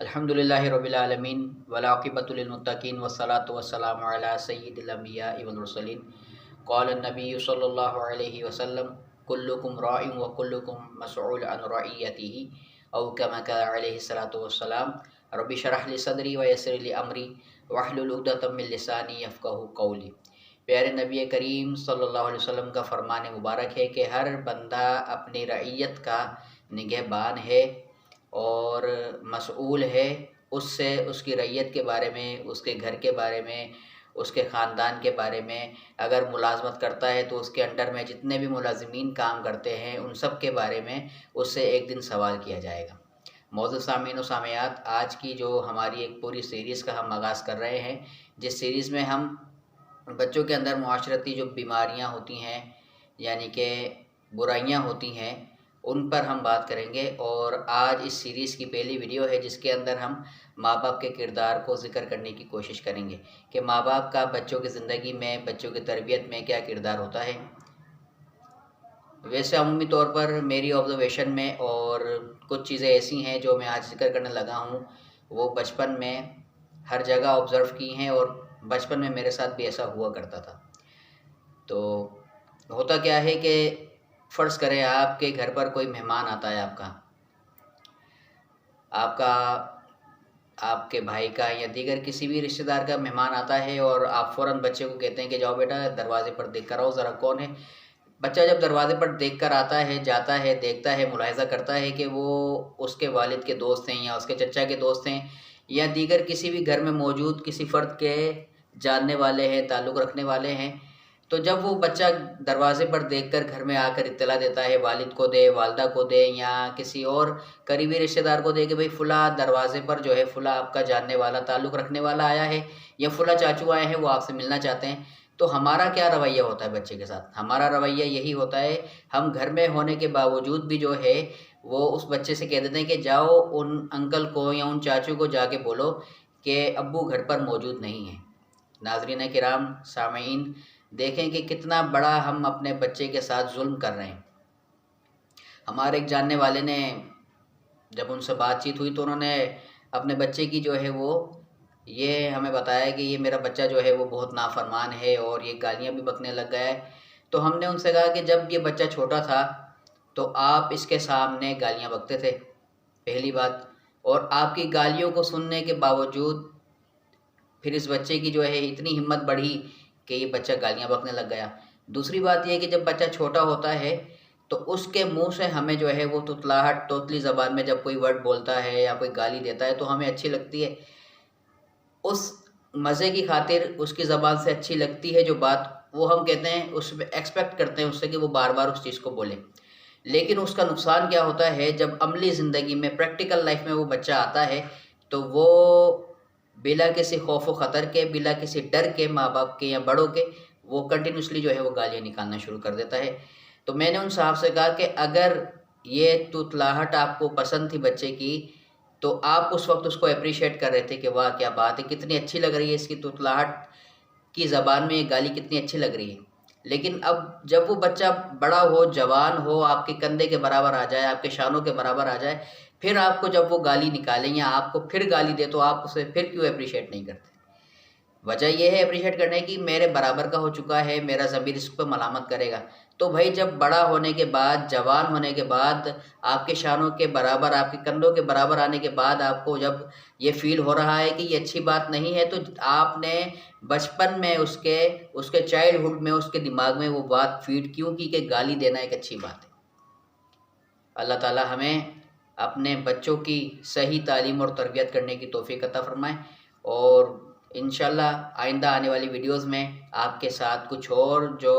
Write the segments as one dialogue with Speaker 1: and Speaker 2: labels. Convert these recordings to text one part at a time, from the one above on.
Speaker 1: الحمدللہ رب العالمین والعاقبۃ للمتقین والصلاۃ والسلام علی سید الانبیاء والمرسلین قال النبی صلی اللہ علیہ وسلم کلکم راع وکلکم مسئول عن رعیتہ او کما قال علیہ الصلاۃ والسلام رب اشرح لی صدری ویسر لی امری واحلل عقدۃ من لسانی یفقہوا قولی۔ پیارے نبی کریم صلی اللہ علیہ وسلم کا فرمان مبارک ہے کہ ہر بندہ اپنی رعیت کا نگہبان ہے اور مسئول ہے، اس سے اس کی رعیت کے بارے میں، اس کے گھر کے بارے میں، اس کے خاندان کے بارے میں۔ اگر ملازمت کرتا ہے تو اس کے انڈر میں جتنے بھی ملازمین کام کرتے ہیں ان سب کے بارے میں اس سے ایک دن سوال کیا جائے گا۔ معزز سامعین و سامعات، آج کی جو ہماری ایک پوری سیریز کا ہم آغاز کر رہے ہیں، جس سیریز میں ہم بچوں کے اندر معاشرتی جو بیماریاں ہوتی ہیں یعنی کہ برائیاں ہوتی ہیں ان پر ہم بات کریں گے، اور آج اس سیریز کی پہلی ویڈیو ہے جس کے اندر ہم ماں باپ کے کردار کو ذکر کرنے کی کوشش کریں گے کہ ماں باپ کا بچوں کی زندگی میں، بچوں کی تربیت میں کیا کردار ہوتا ہے۔ ویسے عمومی طور پر میری آبزرویشن میں اور کچھ چیزیں ایسی ہیں جو میں آج ذکر کرنے لگا ہوں وہ بچپن میں ہر جگہ آبزرو کی ہیں، اور بچپن میں میرے ساتھ بھی ایسا ہوا کرتا تھا۔ تو ہوتا کیا ہے کہ فرض کریں آپ کے گھر پر کوئی مہمان آتا ہے، آپ کے بھائی کا یا دیگر کسی بھی رشتہ دار کا مہمان آتا ہے، اور آپ فوراً بچے کو کہتے ہیں کہ جاؤ بیٹا دروازے پر دیکھ کر آؤ ذرا کون ہے۔ بچہ جب دروازے پر دیکھ کر آتا ہے، جاتا ہے، دیکھتا ہے، ملاحظہ کرتا ہے کہ وہ اس کے والد کے دوست ہیں یا اس کے چچا کے دوست ہیں یا دیگر کسی بھی گھر میں موجود کسی فرد کے جاننے والے ہیں، تعلق رکھنے والے ہیں، تو جب وہ بچہ دروازے پر دیکھ کر گھر میں آ کر اطلاع دیتا ہے، والد کو دے، والدہ کو دے یا کسی اور قریبی رشتہ دار کو دے کہ بھئی فلاں دروازے پر جو ہے فلاں آپ کا جاننے والا، تعلق رکھنے والا آیا ہے یا فلاں چاچو آئے ہیں، وہ آپ سے ملنا چاہتے ہیں، تو ہمارا کیا رویہ ہوتا ہے بچے کے ساتھ؟ ہمارا رویہ یہی ہوتا ہے، ہم گھر میں ہونے کے باوجود بھی جو ہے وہ اس بچے سے کہہ دیتے ہیں کہ جاؤ ان انکل کو یا ان چاچو کو جا کے بولو کہ ابو گھر پر موجود نہیں ہیں۔ ناظرین کرام، سامعین، دیکھیں کہ کتنا بڑا ہم اپنے بچے کے ساتھ ظلم کر رہے ہیں۔ ہمارے ایک جاننے والے نے جب ان سے بات چیت ہوئی تو انہوں نے اپنے بچے کی جو ہے وہ یہ ہمیں بتایا کہ یہ میرا بچہ جو ہے وہ بہت نافرمان ہے اور یہ گالیاں بھی بکنے لگ گیا ہے۔ تو ہم نے ان سے کہا کہ جب یہ بچہ چھوٹا تھا تو آپ اس کے سامنے گالیاں بکتے تھے، پہلی بات، اور آپ کی گالیوں کو سننے کے باوجود پھر اس بچے کی جو ہے اتنی ہمت بڑھی کہ یہ بچہ گالیاں بکنے لگ گیا۔ دوسری بات یہ کہ جب بچہ چھوٹا ہوتا ہے تو اس کے منہ سے ہمیں جو ہے وہ تتلاہٹ، توتلی زبان میں جب کوئی ورڈ بولتا ہے یا کوئی گالی دیتا ہے تو ہمیں اچھی لگتی ہے، اس مزے کی خاطر اس کی زبان سے اچھی لگتی ہے جو بات وہ ہم کہتے ہیں، اس میں ایکسپیکٹ کرتے ہیں اس سے کہ وہ بار بار اس چیز کو بولے۔ لیکن اس کا نقصان کیا ہوتا ہے جب عملی زندگی میں، پریکٹیکل لائف میں وہ بچہ آتا ہے تو وہ بلا کسی خوف و خطر کے، بلا کسی ڈر کے، ماں باپ کے یا بڑوں کے، وہ کنٹینیوسلی جو ہے وہ گالیاں نکالنا شروع کر دیتا ہے۔ تو میں نے ان صاحب سے کہا کہ اگر یہ توتلاہٹ آپ کو پسند تھی بچے کی تو آپ اس وقت اس کو اپریشیٹ کر رہے تھے کہ واہ کیا بات ہے، کتنی اچھی لگ رہی ہے اس کی توتلاہٹ کی زبان میں یہ گالی کتنی اچھی لگ رہی ہے۔ لیکن اب جب وہ بچہ بڑا ہو، جوان ہو، آپ کے کندھے کے برابر آ جائے، آپ کے شانوں کے برابر آ جائے، پھر آپ کو جب وہ گالی نکالیں یا آپ کو پھر گالی دے تو آپ اسے پھر کیوں اپریشیٹ نہیں کرتے؟ وجہ یہ ہے اپریشیٹ کرنے کی، میرے برابر کا ہو چکا ہے، میرا ضمیر اس پہ ملامت کرے گا۔ تو بھائی جب بڑا ہونے کے بعد، جوان ہونے کے بعد، آپ کے شانوں کے برابر، آپ کے کندھوں کے برابر آنے کے بعد آپ کو جب یہ فیل ہو رہا ہے کہ یہ اچھی بات نہیں ہے، تو آپ نے بچپن میں اس کے چائلڈ ہوڈ میں اس کے دماغ میں وہ بات فیڈ کیوں کی کہ گالی دینا ایک اچھی بات ہے؟ اللہ تعالی ہمیں اپنے بچوں کی صحیح تعلیم اور تربیت کرنے کی توفیق عطا فرمائے، اور انشاءاللہ آئندہ آنے والی ویڈیوز میں آپ کے ساتھ کچھ اور جو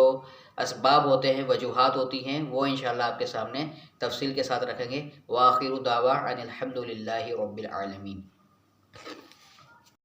Speaker 1: اسباب ہوتے ہیں، وجوہات ہوتی ہیں، وہ انشاءاللہ آپ کے سامنے تفصیل کے ساتھ رکھیں گے۔ وآخر دعوانا ان الحمد للہ رب العالمین۔